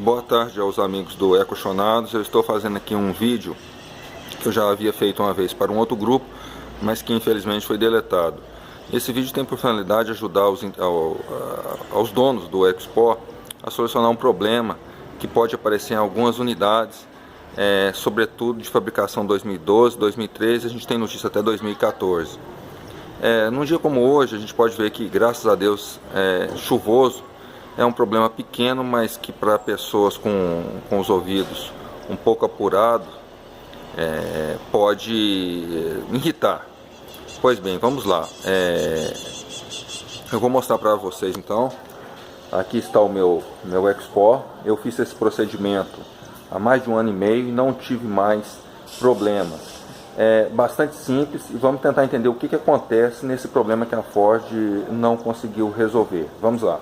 Boa tarde aos amigos do Ecochonados. Eu estou fazendo aqui um vídeo que eu já havia feito uma vez para um outro grupo, mas que infelizmente foi deletado. Esse vídeo tem por finalidade ajudar aos donos do EcoSport a solucionar um problema que pode aparecer em algumas unidades, sobretudo de fabricação 2012, 2013, a gente tem notícia até 2014. Num dia como hoje, a gente pode ver que, graças a Deus, chuvoso, é um problema pequeno, mas que para pessoas com os ouvidos um pouco apurados, pode irritar. Pois bem, vamos lá. Eu vou mostrar para vocês então. Aqui está o meu EcoSport. Eu fiz esse procedimento há mais de 1 ano e meio e não tive mais problemas. É bastante simples e vamos tentar entender o que acontece nesse problema que a Ford não conseguiu resolver. Vamos lá.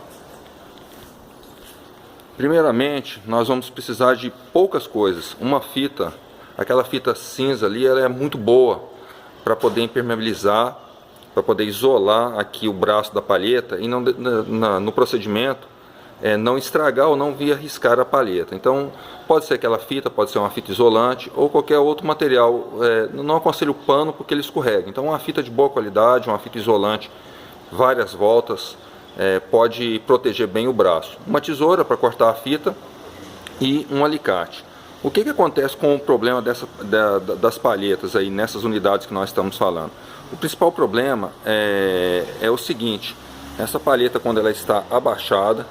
Primeiramente, nós vamos precisar de poucas coisas. Uma fita, aquela fita cinza ali, ela é muito boa para poder impermeabilizar, para poder isolar aqui o braço da palheta e não, no procedimento não estragar ou não vir arriscar a palheta. Então pode ser aquela fita, pode ser uma fita isolante ou qualquer outro material. Não aconselho o pano porque ele escorrega. Então uma fita de boa qualidade, uma fita isolante, várias voltas, pode proteger bem o braço. Uma tesoura para cortar a fita e um alicate. O que acontece com o problema das palhetas aí nessas unidades que nós estamos falando? O principal problema é o seguinte: essa palheta, quando ela está abaixada,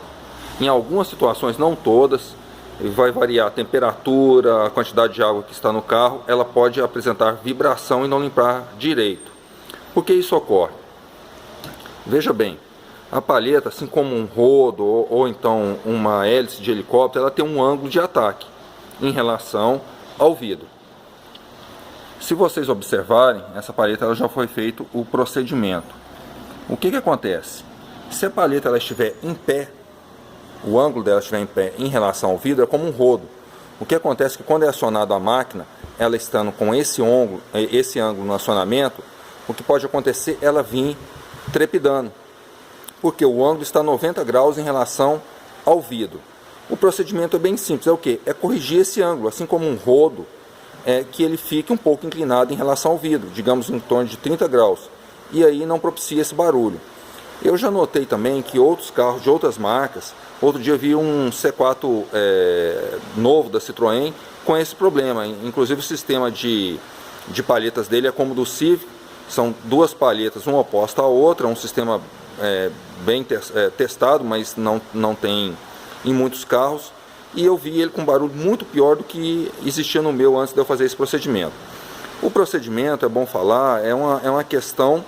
em algumas situações, não todas, vai variar a temperatura, a quantidade de água que está no carro, ela pode apresentar vibração e não limpar direito. Por que isso ocorre? Veja bem, a palheta, assim como um rodo ou então uma hélice de helicóptero, ela tem um ângulo de ataque em relação ao vidro. Se vocês observarem, essa palheta ela já foi feito o procedimento. O que acontece? Se a palheta ela estiver em pé, o ângulo dela estiver em pé em relação ao vidro, é como um rodo. O que acontece é que quando é acionado a máquina, ela estando com esse ângulo no acionamento, o que pode acontecer é ela vir trepidando, porque o ângulo está 90 graus em relação ao vidro. O procedimento é bem simples, é o que? É corrigir esse ângulo, assim como um rodo, que ele fique um pouco inclinado em relação ao vidro, digamos em torno de 30 graus, e aí não propicia esse barulho. Eu já notei também que outros carros de outras marcas, outro dia vi um C4 novo da Citroën com esse problema, inclusive o sistema de palhetas dele é como o do Civic, são duas palhetas, uma oposta à outra, um sistema bem testado, mas não tem em muitos carros, e eu vi ele com um barulho muito pior do que existia no meu antes de eu fazer esse procedimento. O procedimento, é bom falar, é uma questão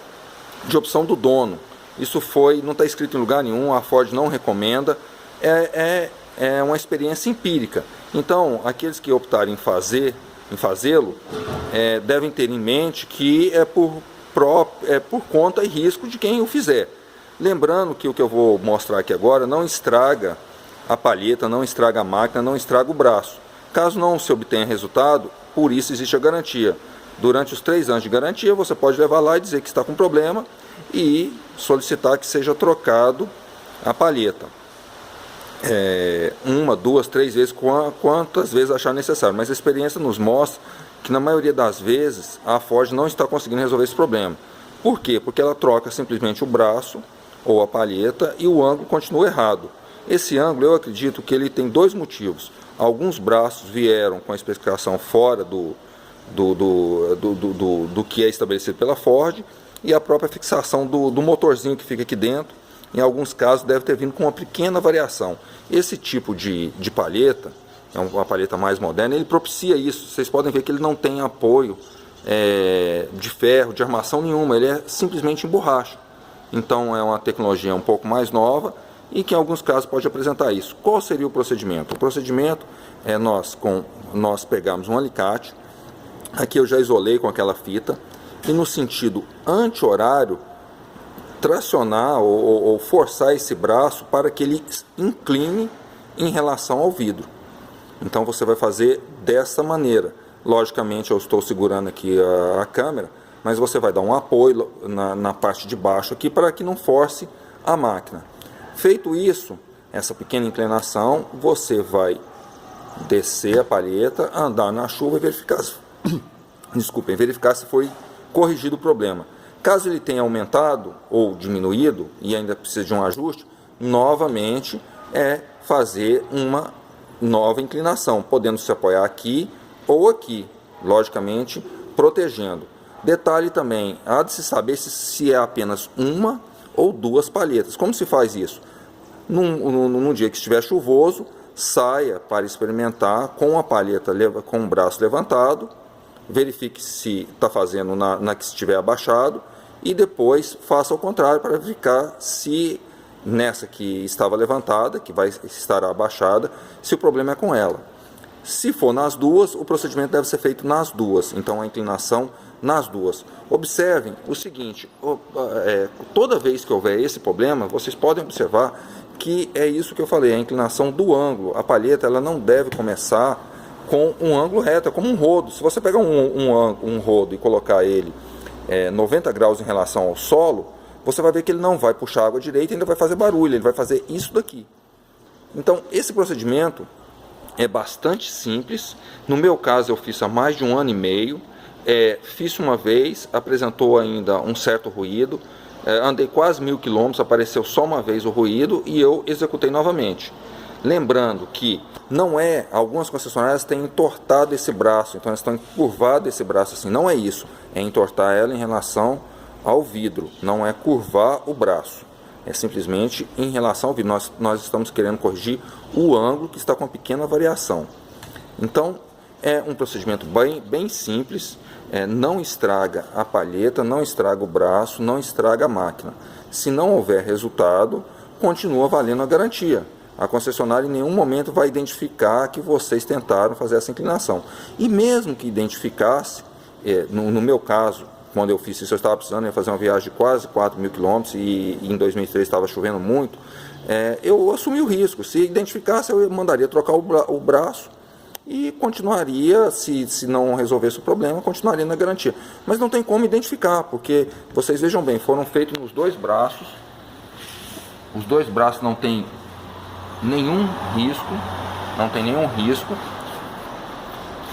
de opção do dono. Isso não está escrito em lugar nenhum, a Ford não recomenda, é uma experiência empírica. Então, aqueles que optarem em fazê-lo, devem ter em mente que é por conta e risco de quem o fizer. Lembrando que o que eu vou mostrar aqui agora não estraga a palheta, não estraga a máquina, não estraga o braço. Caso não se obtenha resultado, por isso existe a garantia. Durante os 3 anos de garantia, você pode levar lá e dizer que está com problema e solicitar que seja trocado a palheta. 1, 2, 3 vezes, quantas vezes achar necessário. Mas a experiência nos mostra que na maioria das vezes a Ford não está conseguindo resolver esse problema. Por quê? Porque ela troca simplesmente o braço ou a palheta e o ângulo continua errado. Esse ângulo, eu acredito que ele tem 2 motivos. Alguns braços vieram com a especificação fora do que é estabelecido pela Ford, e a própria fixação do motorzinho que fica aqui dentro, em alguns casos deve ter vindo com uma pequena variação. Esse tipo de palheta, é uma palheta mais moderna, ele propicia isso. Vocês podem ver que ele não tem apoio de ferro, de armação nenhuma, ele é simplesmente em borracha. Então é uma tecnologia um pouco mais nova e que em alguns casos pode apresentar isso. Qual seria o procedimento? O procedimento é nós pegarmos um alicate, aqui eu já isolei com aquela fita, e no sentido anti-horário, tracionar ou forçar esse braço para que ele incline em relação ao vidro. Então você vai fazer dessa maneira. Logicamente eu estou segurando aqui a câmera, mas você vai dar um apoio na parte de baixo aqui para que não force a máquina. Feito isso, essa pequena inclinação, você vai descer a palheta, andar na chuva e verificar desculpem, verificar se foi corrigido o problema. Caso ele tenha aumentado ou diminuído e ainda precisa de um ajuste, novamente fazer uma nova inclinação, podendo se apoiar aqui ou aqui, logicamente protegendo. Detalhe também, há de se saber se é apenas uma ou duas palhetas. Como se faz isso? Num dia que estiver chuvoso, saia para experimentar com a palheta, com o braço levantado, verifique se está fazendo na que estiver abaixado e depois faça o contrário para verificar se nessa que estava levantada, que vai estar abaixada, se o problema é com ela. Se for nas duas, o procedimento deve ser feito nas duas, então a inclinação nas duas. Observem o seguinte, toda vez que houver esse problema, vocês podem observar que é isso que eu falei, a inclinação do ângulo. A palheta ela não deve começar com um ângulo reto, é como um rodo. Se você pegar um rodo e colocar ele 90 graus em relação ao solo, você vai ver que ele não vai puxar água direita e ainda vai fazer barulho, ele vai fazer isso daqui. Então, esse procedimento é bastante simples. No meu caso, eu fiz há mais de 1 ano e meio. Fiz uma vez, apresentou ainda um certo ruído. Andei quase 1000 quilômetros, apareceu só uma vez o ruído e eu executei novamente. Lembrando que algumas concessionárias têm entortado esse braço, então elas estão encurvado esse braço assim. Não é isso, é entortar ela em relação ao vidro, não é curvar o braço. É simplesmente em relação ao vidro. Nós estamos querendo corrigir o ângulo que está com uma pequena variação. Então, é um procedimento bem simples, não estraga a palheta, não estraga o braço, não estraga a máquina. Se não houver resultado, continua valendo a garantia. A concessionária em nenhum momento vai identificar que vocês tentaram fazer essa inclinação. E mesmo que identificasse, no meu caso, quando eu fiz isso, eu estava precisando fazer uma viagem de quase 4.000 quilômetros e em 2003 estava chovendo muito, eu assumi o risco. Se identificasse, eu mandaria trocar o braço e continuaria, se não resolvesse o problema, continuaria na garantia. Mas não tem como identificar, porque vocês vejam bem, foram feitos nos dois braços, os dois braços não tem nenhum risco,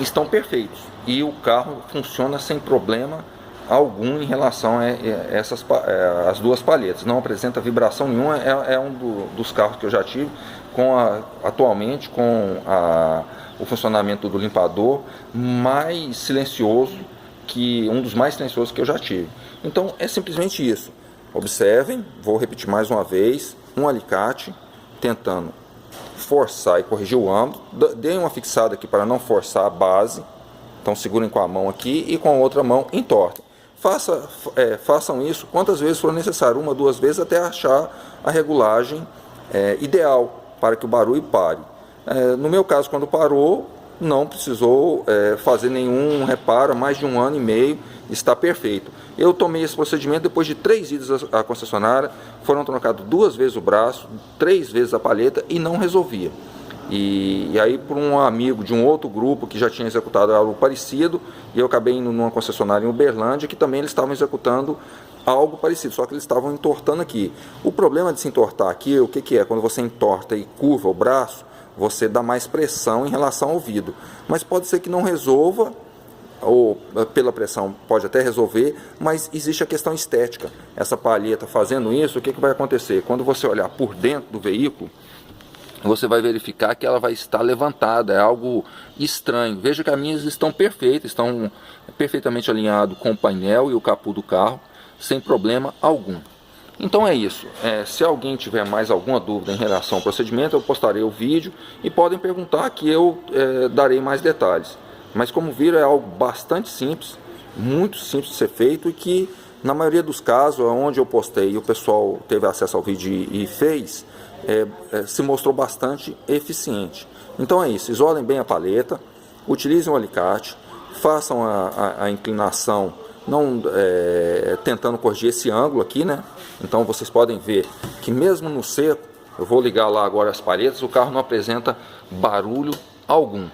estão perfeitos e o carro funciona sem problema algum em relação a as duas palhetas, não apresenta vibração nenhuma. É um dos carros que eu já tive atualmente com o funcionamento do limpador mais silencioso, um dos mais silenciosos que eu já tive. Então é simplesmente isso. Observem, vou repetir mais uma vez, um alicate tentando forçar e corrigir o ângulo. Deem uma fixada aqui para não forçar a base. Então segurem com a mão aqui e com a outra mão entortem. Façam isso quantas vezes for necessário, 1, 2 vezes, até achar a regulagem ideal para que o barulho pare. No meu caso, quando parou, não precisou fazer nenhum reparo, mais de 1 ano e meio, está perfeito. Eu tomei esse procedimento depois de 3 idas à concessionária, foram trocados 2 vezes o braço, 3 vezes a palheta e não resolvia. E aí, por um amigo de um outro grupo que já tinha executado algo parecido, e eu acabei indo numa concessionária em Uberlândia, que também eles estavam executando algo parecido, só que eles estavam entortando aqui. O problema de se entortar aqui, o que é? Quando você entorta e curva o braço, você dá mais pressão em relação ao vidro. Mas pode ser que não resolva, ou pela pressão pode até resolver, mas existe a questão estética. Essa palheta fazendo isso, o que vai acontecer? Quando você olhar por dentro do veículo, você vai verificar que ela vai estar levantada, é algo estranho. Veja que as minhas estão perfeitas, estão perfeitamente alinhadas com o painel e o capô do carro, sem problema algum. Então é isso. Se alguém tiver mais alguma dúvida em relação ao procedimento, eu postarei o vídeo e podem perguntar que eu darei mais detalhes. Mas como viram, é algo bastante simples, muito simples de ser feito e que na maioria dos casos, onde eu postei e o pessoal teve acesso ao vídeo e fez, se mostrou bastante eficiente. Então é isso, isolem bem a palheta, utilizem o alicate, façam a inclinação, tentando corrigir esse ângulo aqui, né? Então vocês podem ver que mesmo no seco, eu vou ligar lá agora as palhetas, o carro não apresenta barulho algum.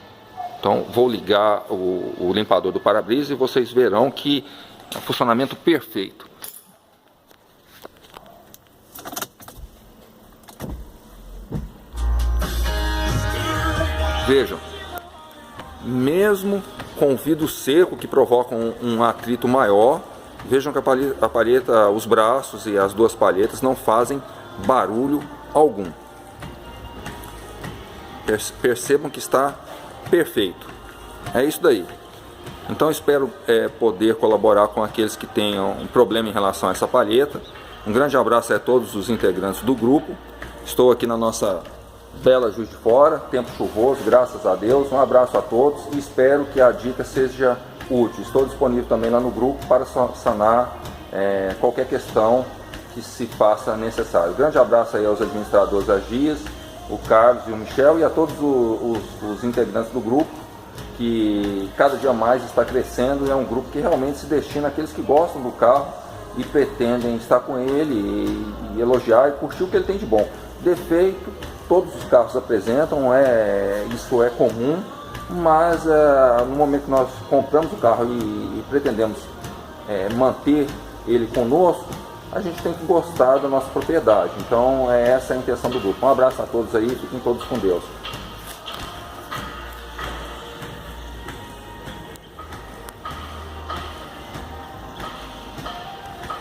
Então vou ligar o limpador do para-brisa e vocês verão que é um funcionamento perfeito. Vejam, mesmo com vidro seco que provoca um atrito maior, vejam que a palheta, os braços e as duas palhetas não fazem barulho algum. Percebam que está perfeito. É isso daí. Então espero poder colaborar com aqueles que tenham um problema em relação a essa palheta. Um grande abraço a todos os integrantes do grupo. Estou aqui na nossa bela Juiz de Fora, tempo chuvoso, graças a Deus. Um abraço a todos e espero que a dica seja útil. Estou disponível também lá no grupo para sanar qualquer questão que se faça necessário. Grande abraço aí aos administradores das GIAs, o Carlos e o Michel, e a todos os integrantes do grupo, que cada dia mais está crescendo, e é um grupo que realmente se destina àqueles que gostam do carro e pretendem estar com ele e elogiar e curtir o que ele tem de bom. Defeito, todos os carros apresentam, isso é comum, mas no momento que nós compramos o carro e pretendemos manter ele conosco, a gente tem que gostar da nossa propriedade. Então essa é a intenção do grupo. Um abraço a todos aí, fiquem todos com Deus.